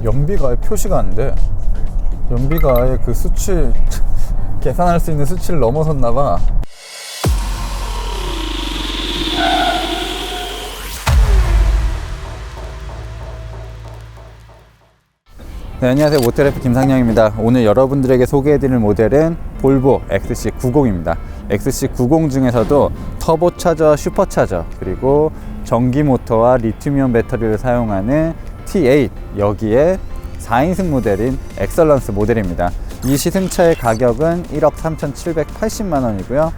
연비가 아예 표시가 안 돼. 연비가 아예 그 수치 계산할 수 있는 수치를 넘어섰나 봐. 네, 안녕하세요. 모텔F 김상영입니다. 오늘 여러분들에게 소개해드릴 모델은 볼보 XC90입니다. XC90 중에서도 터보차저, 슈퍼차저, 그리고 전기 모터와 리튬이온 배터리를 사용하는 T8, 여기에 4인승 모델인 엑설런스 모델입니다. 이 시승차의 가격은 1억 3,780만 원이고요.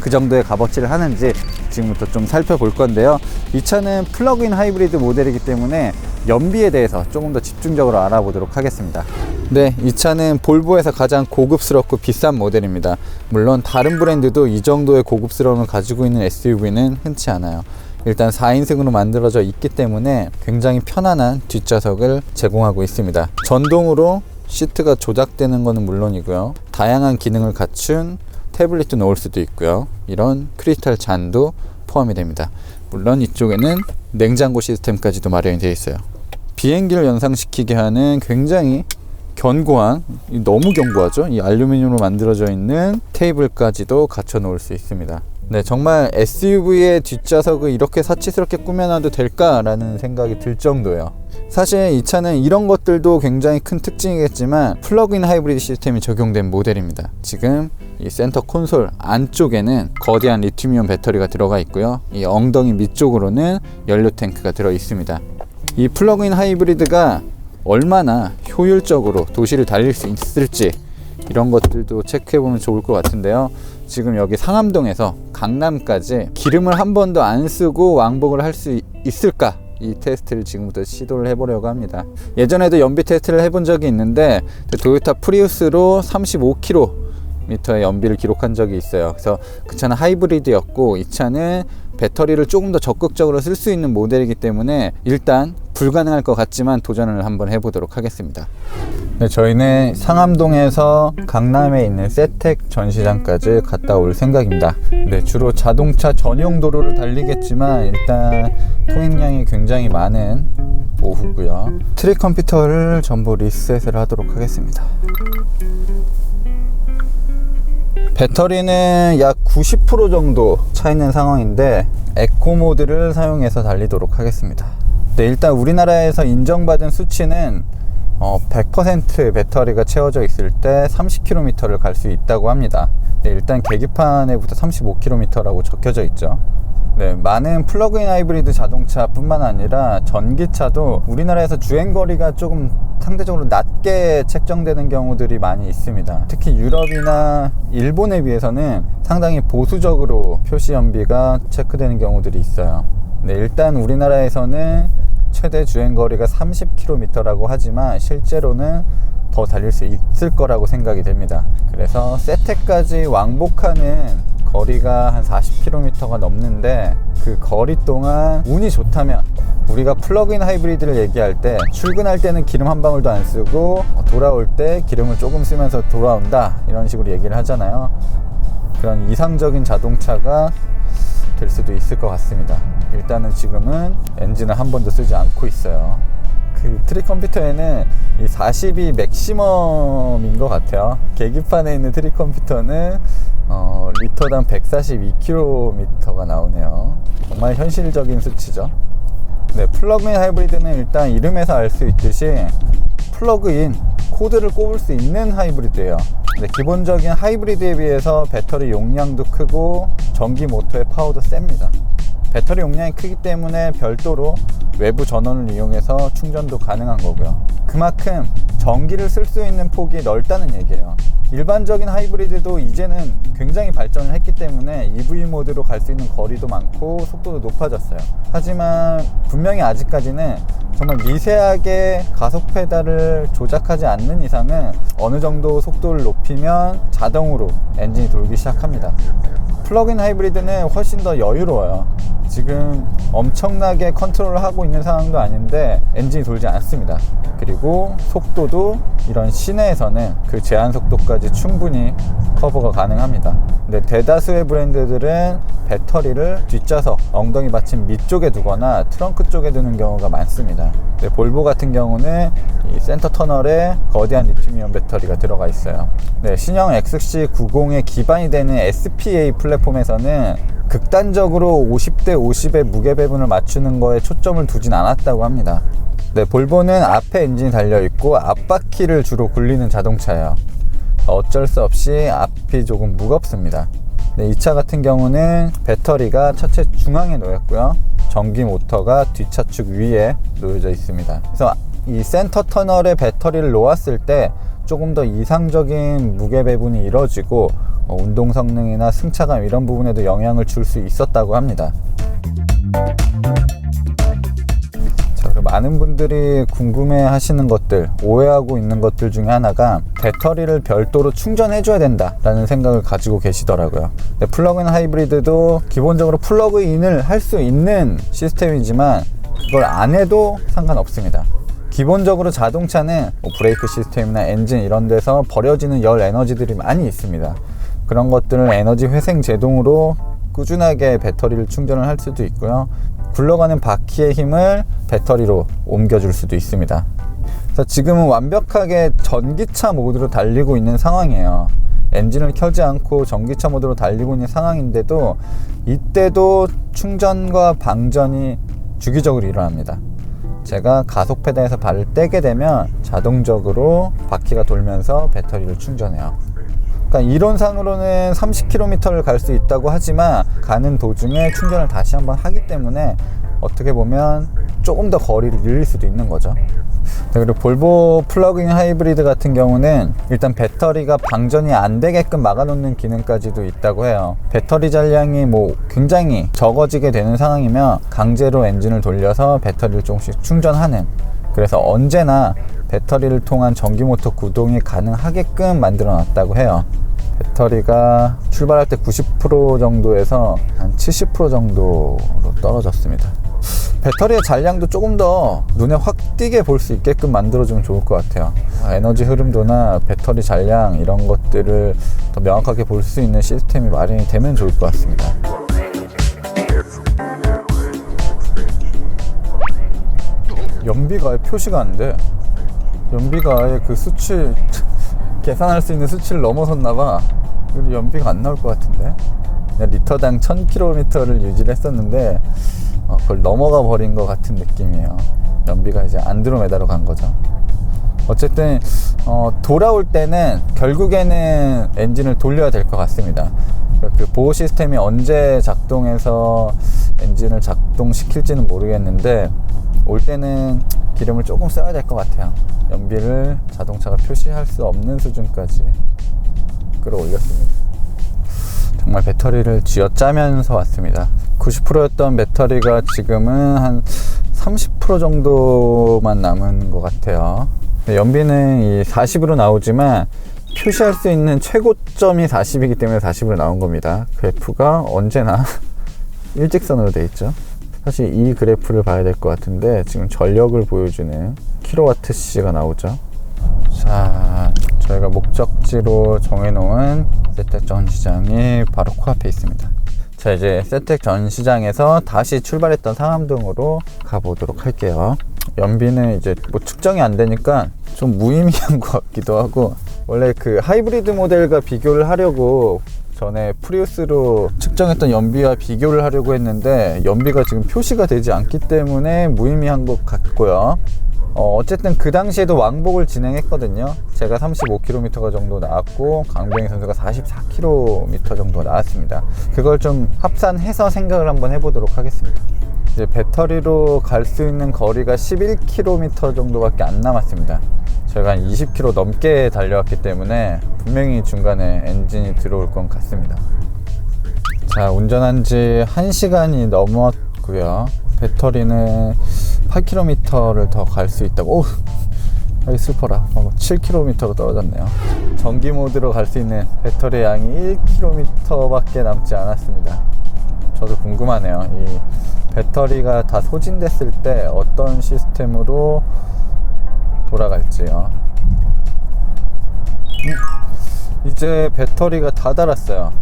그 정도의 값어치를 하는지 지금부터 좀 살펴볼 건데요. 이 차는 플러그인 하이브리드 모델이기 때문에 연비에 대해서 조금 더 집중적으로 알아보도록 하겠습니다. 네, 이 차는 볼보에서 가장 고급스럽고 비싼 모델입니다. 물론 다른 브랜드도 이 정도의 고급스러움을 가지고 있는 SUV는 흔치 않아요. 일단 4인승으로 만들어져 있기 때문에 굉장히 편안한 뒷좌석을 제공하고 있습니다. 전동으로 시트가 조작되는 것은 물론이고요, 다양한 기능을 갖춘 태블릿도 넣을 수도 있고요, 이런 크리스탈 잔도 포함이 됩니다. 물론 이쪽에는 냉장고 시스템까지도 마련이 되어 있어요. 비행기를 연상시키게 하는 굉장히 견고한, 너무 견고하죠? 이 알루미늄으로 만들어져 있는 테이블까지도 갖춰 놓을 수 있습니다. 네, 정말 SUV의 뒷좌석을 이렇게 사치스럽게 꾸며놔도 될까라는 생각이 들 정도예요. 사실 이 차는 이런 것들도 굉장히 큰 특징이겠지만 플러그인 하이브리드 시스템이 적용된 모델입니다. 지금 이 센터 콘솔 안쪽에는 거대한 리튬이온 배터리가 들어가 있고요, 이 엉덩이 밑쪽으로는 연료 탱크가 들어 있습니다. 이 플러그인 하이브리드가 얼마나 효율적으로 도시를 달릴 수 있을지 이런 것들도 체크해보면 좋을 것 같은데요. 지금 여기 상암동에서 강남까지 기름을 한 번도 안 쓰고 왕복을 할 수 있을까? 이 테스트를 지금부터 시도를 해보려고 합니다. 예전에도 연비 테스트를 해본 적이 있는데 도요타 프리우스로 35km의 연비를 기록한 적이 있어요. 그래서 그 차는 하이브리드였고 이 차는 배터리를 조금 더 적극적으로 쓸 수 있는 모델이기 때문에 일단 불가능할 것 같지만 도전을 한번 해보도록 하겠습니다. 네, 저희는 상암동에서 강남에 있는 세텍 전시장까지 갔다 올 생각입니다. 네, 주로 자동차 전용 도로를 달리겠지만 일단 통행량이 굉장히 많은 오후고요. 트랙 컴퓨터를 전부 리셋을 하도록 하겠습니다. 배터리는 약 90% 정도 차 있는 상황인데 에코 모드를 사용해서 달리도록 하겠습니다. 네, 일단 우리나라에서 인정받은 수치는 100% 배터리가 채워져 있을 때 30km를 갈 수 있다고 합니다. 네, 일단 계기판에부터 35km라고 적혀져 있죠. 네, 많은 플러그인 하이브리드 자동차 뿐만 아니라 전기차도 우리나라에서 주행거리가 조금 상대적으로 낮게 책정되는 경우들이 많이 있습니다. 특히 유럽이나 일본에 비해서는 상당히 보수적으로 표시 연비가 체크되는 경우들이 있어요. 네, 일단 우리나라에서는 최대 주행거리가 30km라고 하지만 실제로는 더 달릴 수 있을 거라고 생각이 됩니다. 그래서 세텍까지 왕복하는 거리가 한 40km가 넘는데 그 거리 동안 운이 좋다면 우리가 플러그인 하이브리드를 얘기할 때 출근할 때는 기름 한 방울도 안 쓰고 돌아올 때 기름을 조금 쓰면서 돌아온다 이런 식으로 얘기를 하잖아요. 그런 이상적인 자동차가 될 수도 있을 것 같습니다. 일단은 지금은 엔진을 한 번도 쓰지 않고 있어요. 그 트릭 컴퓨터에는 이 40이 맥시멈인 것 같아요. 계기판에 있는 트릭 컴퓨터는 리터당 142km가 나오네요. 정말 현실적인 수치죠. 네, 플러그인 하이브리드는 일단 이름에서 알 수 있듯이 플러그인 코드를 꼽을 수 있는 하이브리드예요. 네, 기본적인 하이브리드에 비해서 배터리 용량도 크고 전기 모터의 파워도 셉니다. 배터리 용량이 크기 때문에 별도로 외부 전원을 이용해서 충전도 가능한 거고요. 그만큼 전기를 쓸 수 있는 폭이 넓다는 얘기예요. 일반적인 하이브리드도 이제는 굉장히 발전을 했기 때문에 EV 모드로 갈 수 있는 거리도 많고 속도도 높아졌어요. 하지만 분명히 아직까지는 정말 미세하게 가속 페달을 조작하지 않는 이상은 어느 정도 속도를 높이면 자동으로 엔진이 돌기 시작합니다. 플러그인 하이브리드는 훨씬 더 여유로워요. 지금 엄청나게 컨트롤을 하고 있는 상황도 아닌데 엔진이 돌지 않습니다. 그리고 속도도 이런 시내에서는 그 제한 속도까지 충분히 커버가 가능합니다. 근데 대다수의 브랜드들은 배터리를 뒷좌석 엉덩이 받침 밑쪽에 두거나 트렁크 쪽에 두는 경우가 많습니다. 근데 볼보 같은 경우는 이 센터 터널에 거대한 리튬이온 배터리가 들어가 있어요. 네, 신형 XC90의 기반이 되는 SPA 플랫폼에서는 극단적으로 50대 50의 무게 배분을 맞추는 거에 초점을 두진 않았다고 합니다. 네, 볼보는 앞에 엔진이 달려있고 앞바퀴를 주로 굴리는 자동차예요. 어쩔 수 없이 앞이 조금 무겁습니다. 네, 이 차 같은 경우는 배터리가 차체 중앙에 놓였고요. 전기 모터가 뒷차축 위에 놓여져 있습니다. 그래서 이 센터 터널에 배터리를 놓았을 때 조금 더 이상적인 무게 배분이 이루어지고 운동 성능이나 승차감 이런 부분에도 영향을 줄 수 있었다고 합니다. 자, 그럼 많은 분들이 궁금해 하시는 것들, 오해하고 있는 것들 중에 하나가 배터리를 별도로 충전해 줘야 된다 라는 생각을 가지고 계시더라고요. 근데 플러그인 하이브리드도 기본적으로 플러그인을 할 수 있는 시스템이지만 그걸 안 해도 상관없습니다. 기본적으로 자동차는 브레이크 시스템이나 엔진 이런 데서 버려지는 열 에너지들이 많이 있습니다. 그런 것들을 에너지 회생 제동으로 꾸준하게 배터리를 충전을 할 수도 있고요. 굴러가는 바퀴의 힘을 배터리로 옮겨줄 수도 있습니다. 그래서 지금은 완벽하게 전기차 모드로 달리고 있는 상황이에요. 엔진을 켜지 않고 전기차 모드로 달리고 있는 상황인데도 이때도 충전과 방전이 주기적으로 일어납니다. 제가 가속 페달에서 발을 떼게 되면 자동적으로 바퀴가 돌면서 배터리를 충전해요. 그러니까 이론상으로는 30km를 갈 수 있다고 하지만 가는 도중에 충전을 다시 한번 하기 때문에 어떻게 보면 조금 더 거리를 늘릴 수도 있는 거죠. 그리고 볼보 플러그인 하이브리드 같은 경우는 일단 배터리가 방전이 안 되게끔 막아놓는 기능까지도 있다고 해요. 배터리 잔량이 굉장히 적어지게 되는 상황이면 강제로 엔진을 돌려서 배터리를 조금씩 충전하는, 그래서 언제나 배터리를 통한 전기모터 구동이 가능하게끔 만들어 놨다고 해요. 배터리가 출발할 때 90% 정도에서 한 70% 정도로 떨어졌습니다. 배터리의 잔량도 조금 더 눈에 확 띄게 볼 수 있게끔 만들어주면 좋을 것 같아요. 에너지 흐름도나 배터리 잔량 이런 것들을 더 명확하게 볼 수 있는 시스템이 마련이 되면 좋을 것 같습니다. 연비가 아예 표시가 안 돼. 연비가 아예 그 수치 계산할 수 있는 수치를 넘어섰나봐. 연비가 안 나올 것 같은데. 리터당 1000km를 유지를 했었는데 그걸 넘어가 버린 것 같은 느낌이에요. 연비가 이제 안드로메다로 간 거죠. 어쨌든 돌아올 때는 결국에는 엔진을 돌려야 될 것 같습니다. 그 보호 시스템이 언제 작동해서 엔진을 작동시킬지는 모르겠는데 올 때는 기름을 조금 써야 될 것 같아요. 연비를 자동차가 표시할 수 없는 수준까지 끌어올렸습니다. 정말 배터리를 쥐어짜면서 왔습니다. 90%였던 배터리가 지금은 한 30% 정도만 남은 것 같아요. 연비는 이 40으로 나오지만 표시할 수 있는 최고점이 40이기 때문에 40으로 나온 겁니다. 그래프가 언제나 일직선으로 되어 있죠. 사실 이 그래프를 봐야 될 것 같은데 지금 전력을 보여주는 kWh가 나오죠. 자, 저희가 목적지로 정해놓은 세택 전시장이 바로 코앞에 있습니다. 자, 이제 세택 전시장에서 다시 출발했던 상암동으로 가보도록 할게요. 연비는 이제 측정이 안 되니까 좀 무의미한 것 같기도 하고, 원래 그 하이브리드 모델과 비교를 하려고 전에 프리우스로 측정했던 연비와 비교를 하려고 했는데 연비가 지금 표시가 되지 않기 때문에 무의미한 것 같고요. 어쨌든 그 당시에도 왕복을 진행했거든요. 제가 35km 정도 나왔고 강병희 선수가 44km 정도 나왔습니다. 그걸 좀 합산해서 생각을 한번 해보도록 하겠습니다. 이제 배터리로 갈 수 있는 거리가 11km 정도밖에 안 남았습니다. 제가 한 20km 넘게 달려왔기 때문에 분명히 중간에 엔진이 들어올 것 같습니다. 자, 운전한 지 1시간이 넘었고요. 배터리는 8km를 더 갈 수 있다고. 오, 아이 슬퍼라. 7km로 떨어졌네요. 전기 모드로 갈 수 있는 배터리 양이 1km 밖에 남지 않았습니다. 저도 궁금하네요. 이 배터리가 다 소진됐을 때 어떤 시스템으로 돌아갈지요. 이제 배터리가 다 닳았어요.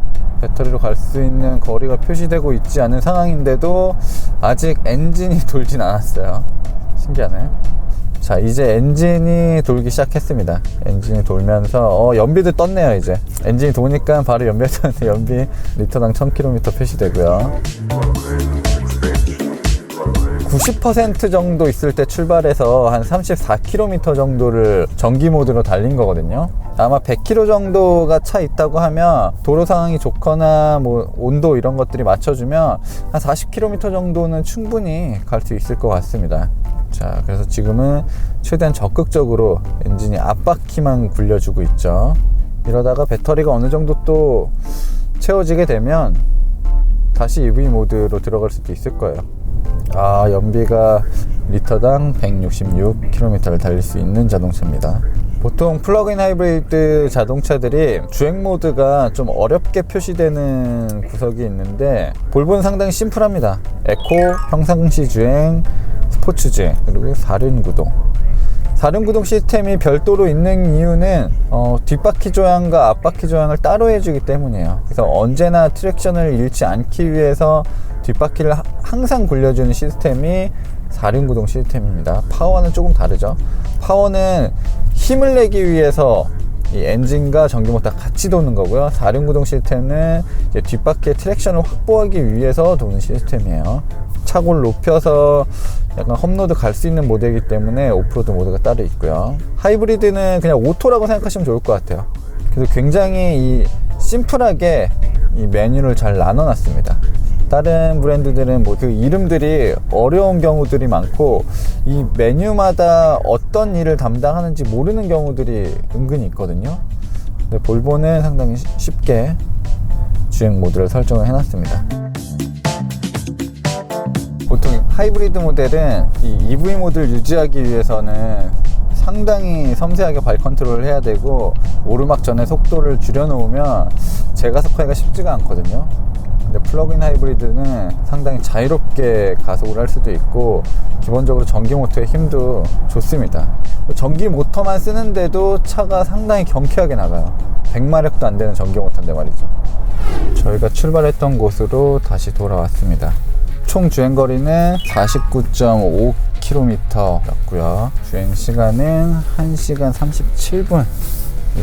배터리로 갈 수 있는 거리가 표시되고 있지 않은 상황인데도 아직 엔진이 돌진 않았어요. 신기하네. 자, 이제 엔진이 돌기 시작했습니다. 엔진이 돌면서 연비도 떴네요. 이제 엔진이 도니까 바로 연비가 떴는데 연비 리터당 1000km 표시되고요. 90% 정도 있을 때 출발해서 한 34km 정도를 전기 모드로 달린 거거든요. 아마 100km 정도가 차 있다고 하면 도로 상황이 좋거나 뭐 온도 이런 것들이 맞춰주면 한 40km 정도는 충분히 갈 수 있을 것 같습니다. 자, 그래서 지금은 최대한 적극적으로 엔진이 앞바퀴만 굴려주고 있죠. 이러다가 배터리가 어느 정도 또 채워지게 되면 다시 EV 모드로 들어갈 수도 있을 거예요. 연비가 리터당 166km를 달릴 수 있는 자동차입니다. 보통 플러그인 하이브리드 자동차들이 주행 모드가 좀 어렵게 표시되는 구석이 있는데 볼보는 상당히 심플합니다. 에코, 평상시 주행, 스포츠 주행, 그리고 4륜구동. 4륜구동 시스템이 별도로 있는 이유는 뒷바퀴 조향과 앞바퀴 조향을 따로 해주기 때문이에요. 그래서 언제나 트랙션을 잃지 않기 위해서 뒷바퀴를 항상 굴려주는 시스템이 4륜구동 시스템입니다. 파워는 조금 다르죠. 파워는 힘을 내기 위해서 이 엔진과 전기모터가 같이 도는 거고요. 4륜구동 시스템은 이제 뒷바퀴의 트랙션을 확보하기 위해서 도는 시스템이에요. 차고를 높여서 약간 험로드 갈 수 있는 모델이기 때문에 오프로드 모드가 따로 있고요. 하이브리드는 그냥 오토라고 생각하시면 좋을 것 같아요. 그래서 굉장히 이 심플하게 이 메뉴를 잘 나눠놨습니다. 다른 브랜드들은 뭐 그 이름들이 어려운 경우들이 많고 이 메뉴마다 어떤 일을 담당하는지 모르는 경우들이 은근히 있거든요. 근데 볼보는 상당히 쉽게 주행 모드를 설정을 해놨습니다. 보통 하이브리드 모델은 이 EV 모드를 유지하기 위해서는 상당히 섬세하게 발 컨트롤을 해야 되고 오르막 전에 속도를 줄여놓으면 제가속하기가 쉽지가 않거든요. 근데 플러그인 하이브리드는 상당히 자유롭게 가속을 할 수도 있고 기본적으로 전기 모터의 힘도 좋습니다. 전기 모터만 쓰는데도 차가 상당히 경쾌하게 나가요. 100마력도 안 되는 전기 모터인데 말이죠. 저희가 출발했던 곳으로 다시 돌아왔습니다. 총 주행거리는 49.5km였고요. 주행시간은 1시간 37분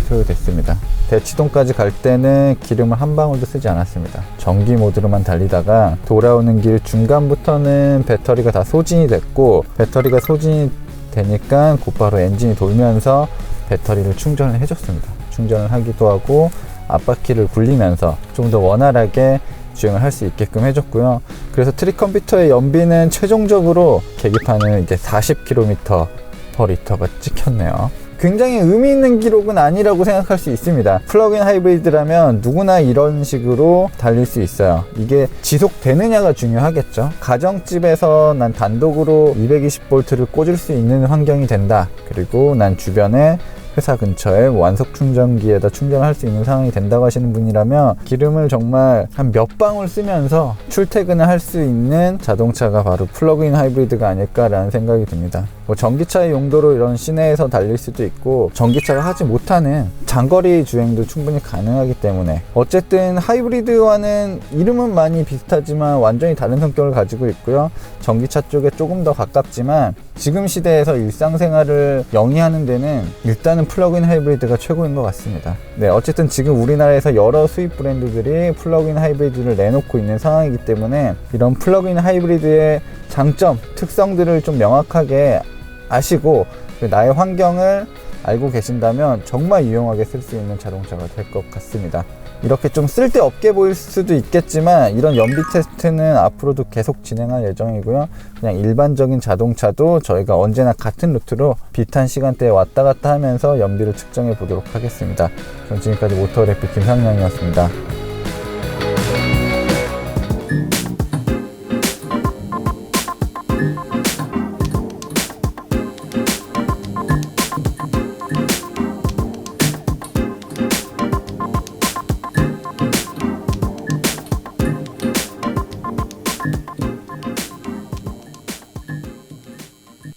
소요됐습니다. 대치동까지 갈 때는 기름을 한 방울도 쓰지 않았습니다. 전기 모드로만 달리다가 돌아오는 길 중간부터는 배터리가 다 소진이 됐고 배터리가 소진이 되니까 곧바로 엔진이 돌면서 배터리를 충전을 해줬습니다. 충전을 하기도 하고 앞바퀴를 굴리면서 좀 더 원활하게 주행을 할 수 있게끔 해줬고요. 그래서 트릭 컴퓨터의 연비는 최종적으로 계기판은 이제 40km/L가 찍혔네요. 굉장히 의미 있는 기록은 아니라고 생각할 수 있습니다. 플러그인 하이브리드라면 누구나 이런 식으로 달릴 수 있어요. 이게 지속되느냐가 중요하겠죠. 가정집에서 난 단독으로 220V를 꽂을 수 있는 환경이 된다. 그리고 난 주변에 회사 근처에 완속 충전기에다 충전할 수 있는 상황이 된다고 하시는 분이라면 기름을 정말 한 몇 방울 쓰면서 출퇴근을 할 수 있는 자동차가 바로 플러그인 하이브리드가 아닐까라는 생각이 듭니다. 뭐 전기차의 용도로 이런 시내에서 달릴 수도 있고 전기차가 하지 못하는 장거리 주행도 충분히 가능하기 때문에 어쨌든 하이브리드와는 이름은 많이 비슷하지만 완전히 다른 성격을 가지고 있고요. 전기차 쪽에 조금 더 가깝지만 지금 시대에서 일상생활을 영위하는 데는 일단은 플러그인 하이브리드가 최고인 것 같습니다. 네, 어쨌든 지금 우리나라에서 여러 수입 브랜드들이 플러그인 하이브리드를 내놓고 있는 상황이기 때문에 이런 플러그인 하이브리드의 장점, 특성들을 좀 명확하게 아시고 나의 환경을 알고 계신다면 정말 유용하게 쓸 수 있는 자동차가 될 것 같습니다. 이렇게 좀 쓸데없게 보일 수도 있겠지만 이런 연비 테스트는 앞으로도 계속 진행할 예정이고요. 그냥 일반적인 자동차도 저희가 언제나 같은 루트로 비슷한 시간대에 왔다 갔다 하면서 연비를 측정해 보도록 하겠습니다. 전 지금까지 모터그래프 김상영이었습니다.